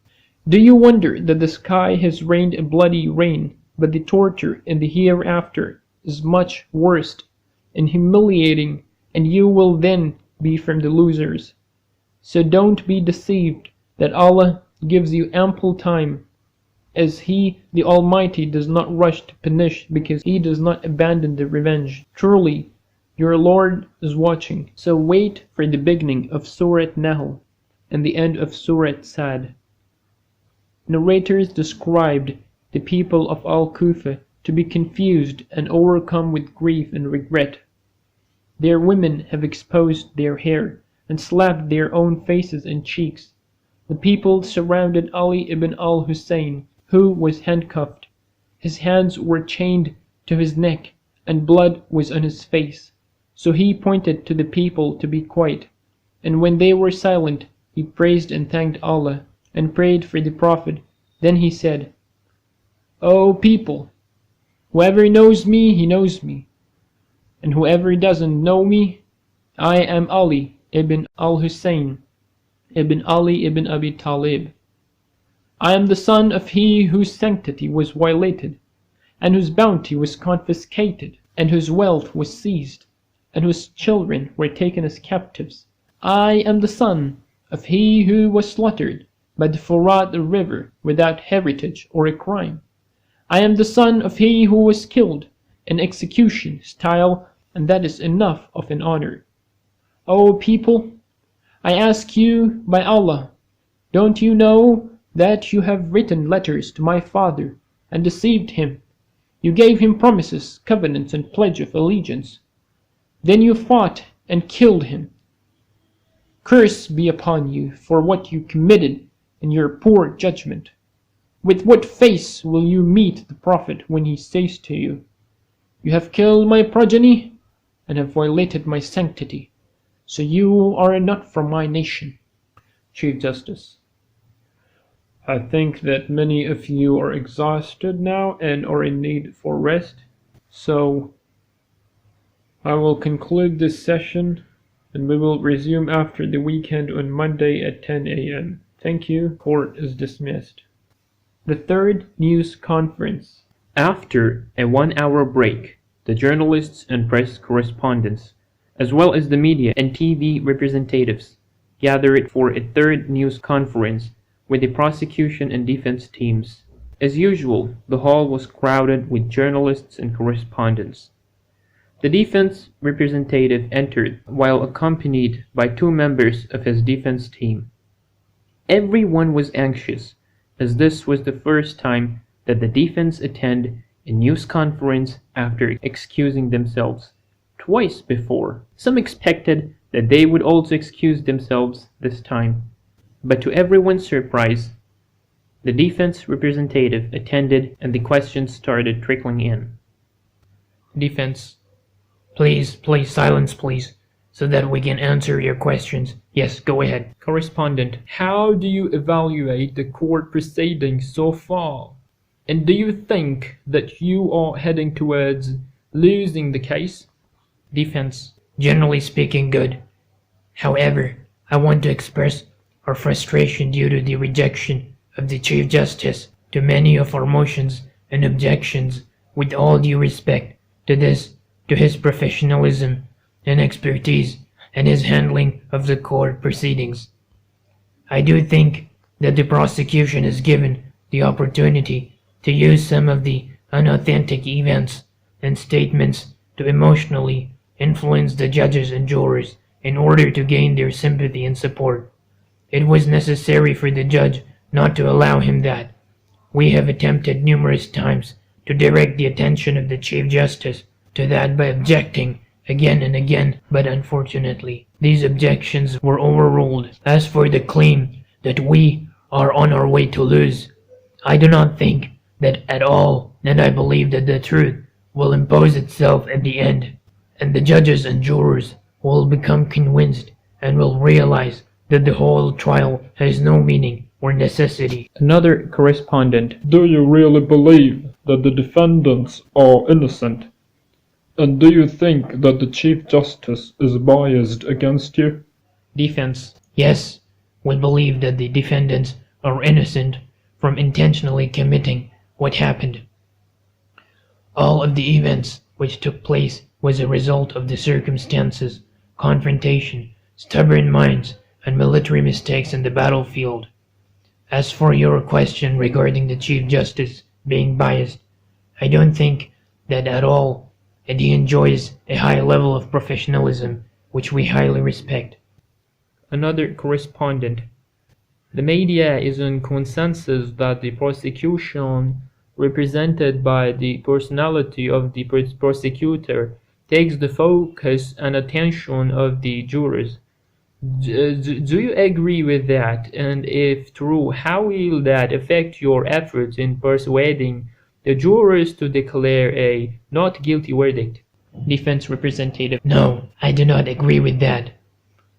Do you wonder that the sky has rained a bloody rain, but the torture in the hereafter is much worse and humiliating, and you will then be from the losers? So don't be deceived that Allah gives you ample time, as He the Almighty does not rush to punish because He does not abandon the revenge. Truly, your Lord is watching. So wait for the beginning of Surat Nahl and the end of Surat Sad. Narrators described the people of Al-Kufa to be confused and overcome with grief and regret. Their women have exposed their hair and slapped their own faces and cheeks. The people surrounded Ali ibn al-Hussein, who was handcuffed. His hands were chained to his neck, and blood was on his face. So he pointed to the people to be quiet, and when they were silent, he praised and thanked Allah, and prayed for the Prophet. Then he said, "O people, whoever knows me, he knows me, and whoever doesn't know me, I am Ali ibn al-Hussein ibn Ali ibn Abi Talib. I am the son of he whose sanctity was violated, and whose bounty was confiscated, and whose wealth was seized, and whose children were taken as captives. I am the son of he who was slaughtered by the Furat river without heritage or a crime. I am the son of he who was killed in execution style, and that is enough of an honor. O people, I ask you by Allah, don't you know that you have written letters to my father and deceived him? You gave him promises, covenants, and pledge of allegiance. Then you fought and killed him. Curse be upon you for what you committed in your poor judgment. With what face will you meet the Prophet when he says to you, 'You have killed my progeny and have violated my sanctity, so you are not from my nation?'" Chief Justice: I think that many of you are exhausted now and are in need for rest, so I will conclude this session and we will resume after the weekend on Monday at 10 a.m. Thank you. Court is dismissed. The third news conference. After a 1-hour break, the journalists and press correspondents, as well as the media and TV representatives, gathered for a third news conference with the prosecution and defense teams. As usual, the hall was crowded with journalists and correspondents. The defense representative entered while accompanied by 2 members of his defense team. Everyone was anxious, as this was the first time that the defense attended a news conference after excusing themselves twice before. Some expected that they would also excuse themselves this time, but to everyone's surprise, the defense representative attended and the questions started trickling in. Defense. Please, silence, please, so that we can answer your questions. Yes, go ahead. Correspondent: How do you evaluate the court proceedings so far? And do you think that you are heading towards losing the case? Defense. Generally speaking, good. However, I want to express our frustration due to the rejection of the Chief Justice to many of our motions and objections. With all due respect to his professionalism and expertise and his handling of the court proceedings, I do think that the prosecution is given the opportunity to use some of the unauthentic events and statements to emotionally influence the judges and jurors in order to gain their sympathy and support. It was necessary for the judge not to allow him that. We have attempted numerous times to direct the attention of the Chief Justice to that by objecting again and again, but unfortunately, these objections were overruled. As for the claim that we are on our way to lose, I do not think that at all, and I believe that the truth will impose itself at the end, and the judges and jurors will become convinced and will realize that the whole trial has no meaning or necessity. Another correspondent: Do you really believe that the defendants are innocent? And do you think that the Chief Justice is biased against you? Defense. Yes, we believe that the defendants are innocent from intentionally committing what happened. All of the events which took place was a result of the circumstances, confrontation, stubborn minds, and military mistakes in the battlefield. As for your question regarding the Chief Justice being biased, I don't think that at all, and he enjoys a high level of professionalism, which we highly respect. Another correspondent. The media is in consensus that the prosecution, represented by the personality of the prosecutor, takes the focus and attention of the jurors. Do you agree with that? And if true, how will that affect your efforts in persuading the jurors to declare a not guilty verdict? Defense representative. No, I do not agree with that.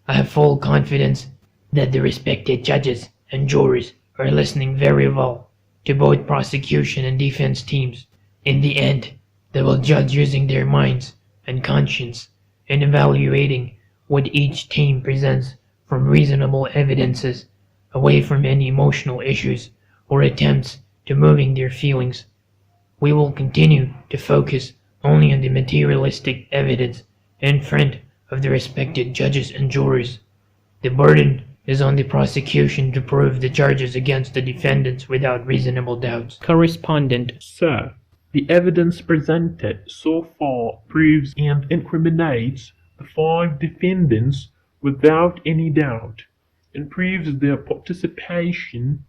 I have full confidence that the respected judges and jurors are listening very well to both prosecution and defense teams. In the end, they will judge using their minds and conscience in evaluating what each team presents from reasonable evidences, away from any emotional issues or attempts to moving their feelings. We will continue to focus only on the materialistic evidence in front of the respected judges and jurors. The burden is on the prosecution to prove the charges against the defendants without reasonable doubts. Correspondent. Sir, the evidence presented so far proves and incriminates the 5 defendants without any doubt, and proves their participation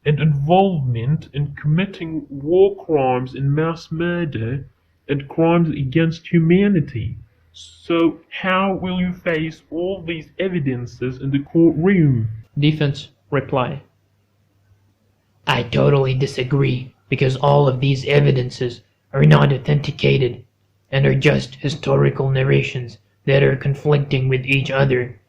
and involvement in committing war crimes and mass murder and crimes against humanity. So how will you face all these evidences in the courtroom? Defense reply. I totally disagree, because all of these evidences are not authenticated and are just historical narrations that are conflicting with each other.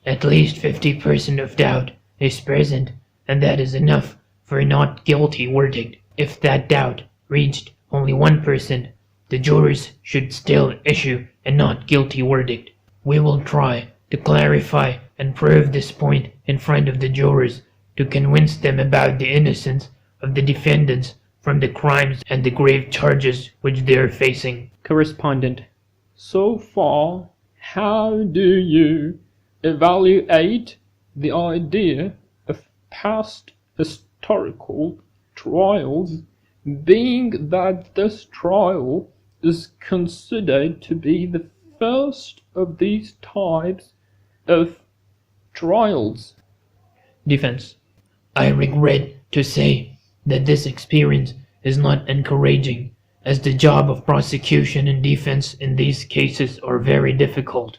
At least 50% of doubt is present, and that is enough for a not guilty verdict. If that doubt reached only 1%, the jurors should still issue a not guilty verdict. We will try to clarify and prove this point in front of the jurors to convince them about the innocence of the defendants from the crimes and the grave charges which they are facing. Correspondent. So far, how do you evaluate the idea of past historical trials, being that this trial is considered to be the first of these types of trials? Defense. I regret to say that this experience is not encouraging, as the job of prosecution and defense in these cases are very difficult.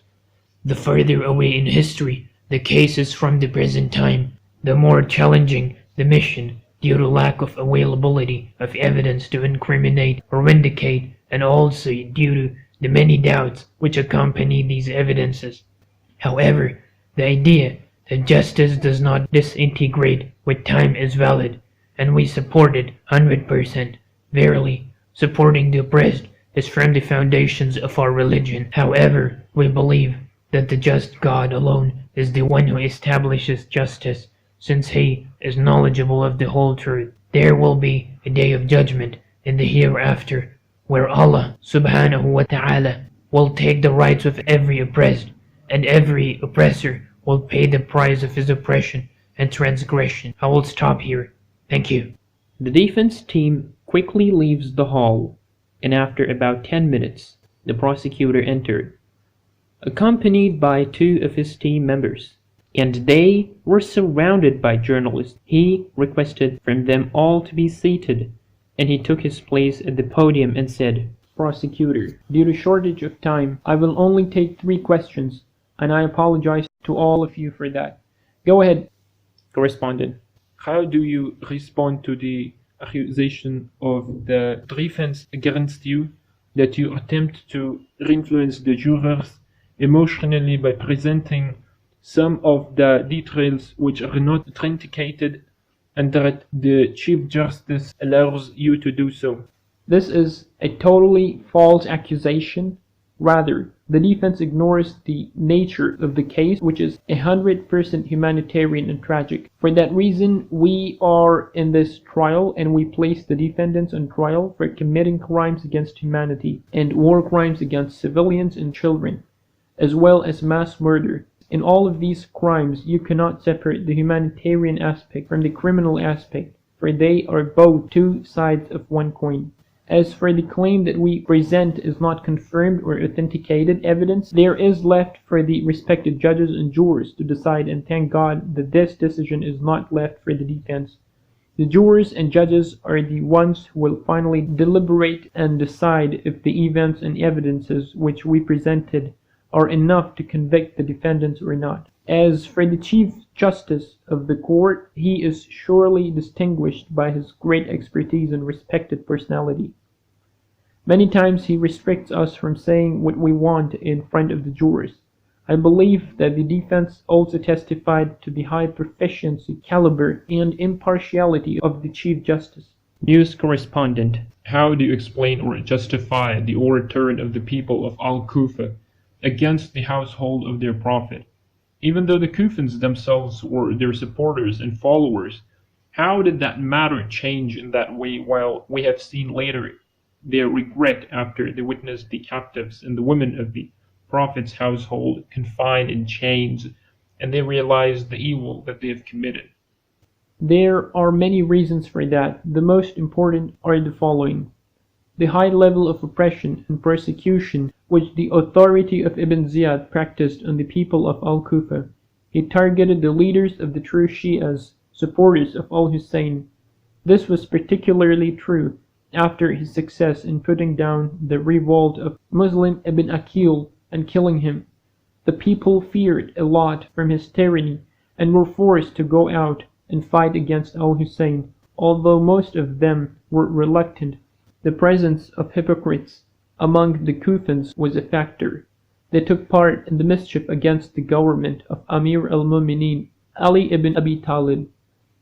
The further away in history the cases from the present time, the more challenging the mission due to lack of availability of evidence to incriminate or vindicate, and also due to the many doubts which accompany these evidences. However, the idea that justice does not disintegrate with time is valid, and we support it 100%. Verily, supporting the oppressed is from the foundations of our religion. However, we believe that the just God alone is the one who establishes justice, since he is knowledgeable of the whole truth. There will be a day of judgment in the hereafter, where Allah subhanahu wa ta'ala will take the rights of every oppressed, and every oppressor will pay the price of his oppression and transgression. I will stop here. Thank you. The defense team quickly leaves the hall, and after about 10 minutes, the prosecutor entered, accompanied by 2 of his team members, and they were surrounded by journalists. He requested from them all to be seated, and he took his place at the podium and said, "Prosecutor, due to shortage of time, I will only take 3 questions, and I apologize to all of you for that. Go ahead." Correspondent. How do you respond to the accusation of the defense against you that you attempt to influence the jurors emotionally by presenting some of the details which are not authenticated, and that the Chief Justice allows you to do so? This is a totally false accusation, Rather, the defense ignores the nature of the case, which is 100% humanitarian and tragic. For that reason, we are in this trial and we place the defendants on trial for committing crimes against humanity and war crimes against civilians and children, as well as mass murder. In all of these crimes, you cannot separate the humanitarian aspect from the criminal aspect, for they are both two sides of one coin. As for the claim that we present is not confirmed or authenticated evidence, there is left for the respected judges and jurors to decide, and thank God that this decision is not left for the defense. The jurors and judges are the ones who will finally deliberate and decide if the events and evidences which we presented are enough to convict the defendants or not. As for the Chief Justice of the court, he is surely distinguished by his great expertise and respected personality. Many times he restricts us from saying what we want in front of the jurors. I believe that the defense also testified to the high proficiency, caliber, and impartiality of the Chief Justice. News correspondent: how do you explain or justify the overturn of the people of Al-Kufa against the household of their prophet? Even though the Kufans themselves were their supporters and followers, how did that matter change in that way, while we have seen later their regret after they witnessed the captives and the women of the prophet's household confined in chains, and they realized the evil that they have committed? There are many reasons for that. The most important are the following: the high level of oppression and persecution which the authority of Ibn Ziyad practiced on the people of Al-Kufa. He targeted the leaders of the true Shias, supporters of Al-Hussein. This was particularly true after his success in putting down the revolt of Muslim Ibn Aqil and killing him. The people feared a lot from his tyranny and were forced to go out and fight against Al-Hussein, although most of them were reluctant. The presence of hypocrites among the Kufans was a factor. They took part in the mischief against the government of Amir al-Mu'minin Ali ibn Abi Talib,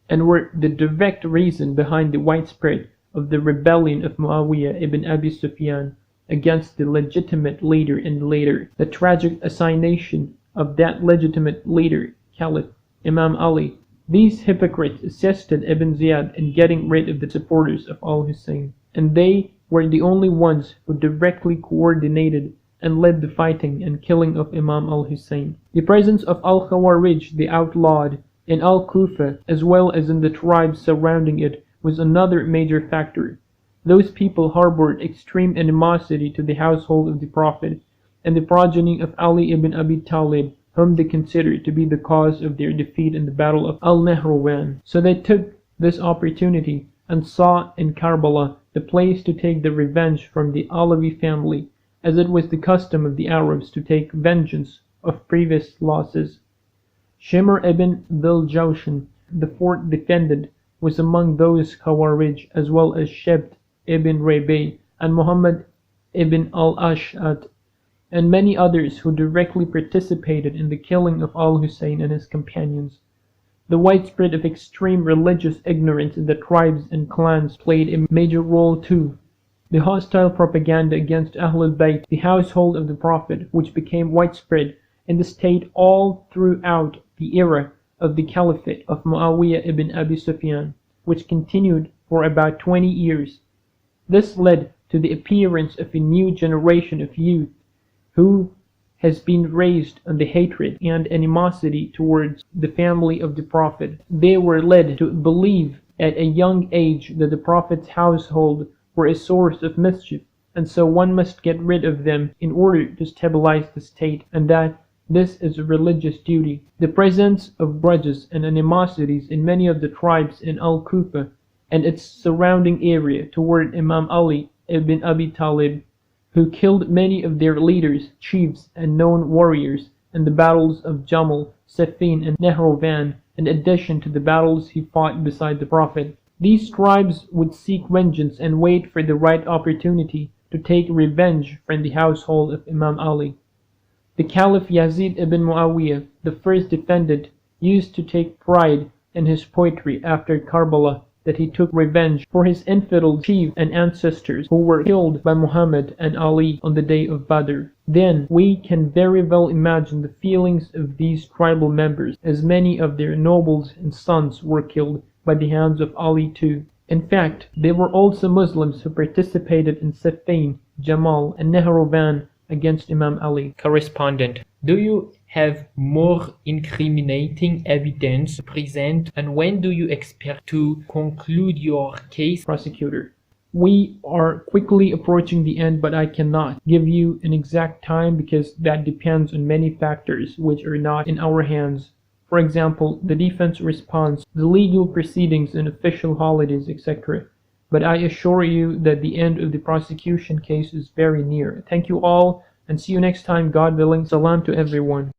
and were the direct reason behind the widespread of the rebellion of Muawiyah ibn Abi Sufyan against the legitimate leader, and later the tragic assassination of that legitimate leader, Caliph Imam Ali. These hypocrites assisted Ibn Ziyad in getting rid of the supporters of Al-Hussein, and they were the only ones who directly coordinated and led the fighting and killing of Imam al-Hussein. The presence of Al-Khawarij, the outlawed, in Al-Kufa as well as in the tribes surrounding it was another major factor. Those people harbored extreme animosity to the household of the Prophet and the progeny of Ali ibn Abi Talib, whom they considered to be the cause of their defeat in the Battle of Al-Nahrawan. So they took this opportunity and saw in Karbala the place to take the revenge from the Alawi family, as it was the custom of the Arabs to take vengeance of previous losses. Shimr ibn Dhul-Jawshan, the fourth defendant, was among those Khawarij, as well as Shebt ibn Rabi and Muhammad ibn al-Ash'at, and many others who directly participated in the killing of al-Hussein and his companions. The widespread of extreme religious ignorance in the tribes and clans played a major role too. The hostile propaganda against Ahlul Bayt, the household of the Prophet, which became widespread in the state all throughout the era of the Caliphate of Muawiyah ibn Abi Sufyan, which continued for about 20 years. This led to the appearance of a new generation of youth who has been raised on the hatred and animosity towards the family of the Prophet. They were led to believe at a young age that the Prophet's household were a source of mischief, and so one must get rid of them in order to stabilize the state, and that this is a religious duty. The presence of grudges and animosities in many of the tribes in Al-Kufa and its surrounding area toward Imam Ali ibn Abi Talib, who killed many of their leaders, chiefs, and known warriors in the battles of Jamal, Siffin, and Nahrawan, in addition to the battles he fought beside the Prophet. These tribes would seek vengeance and wait for the right opportunity to take revenge from the household of Imam Ali. The Caliph Yazid ibn Muawiyah, the first defendant, used to take pride in his poetry after Karbala that he took revenge for his infidel chief and ancestors who were killed by Muhammad and Ali on the day of Badr. Then we can very well imagine the feelings of these tribal members, as many of their nobles and sons were killed by the hands of Ali too. In fact, there were also Muslims who participated in Siffin, Jamal, and Nehruvan against Imam Ali. Correspondent: do you have more incriminating evidence to present, and when do you expect to conclude your case? Prosecutor: we are quickly approaching the end, but I cannot give you an exact time because that depends on many factors which are not in our hands. For example, the defense response, the legal proceedings and official holidays, etc. But I assure you that the end of the prosecution case is very near. Thank you all, and see you next time, God willing. Salam to everyone.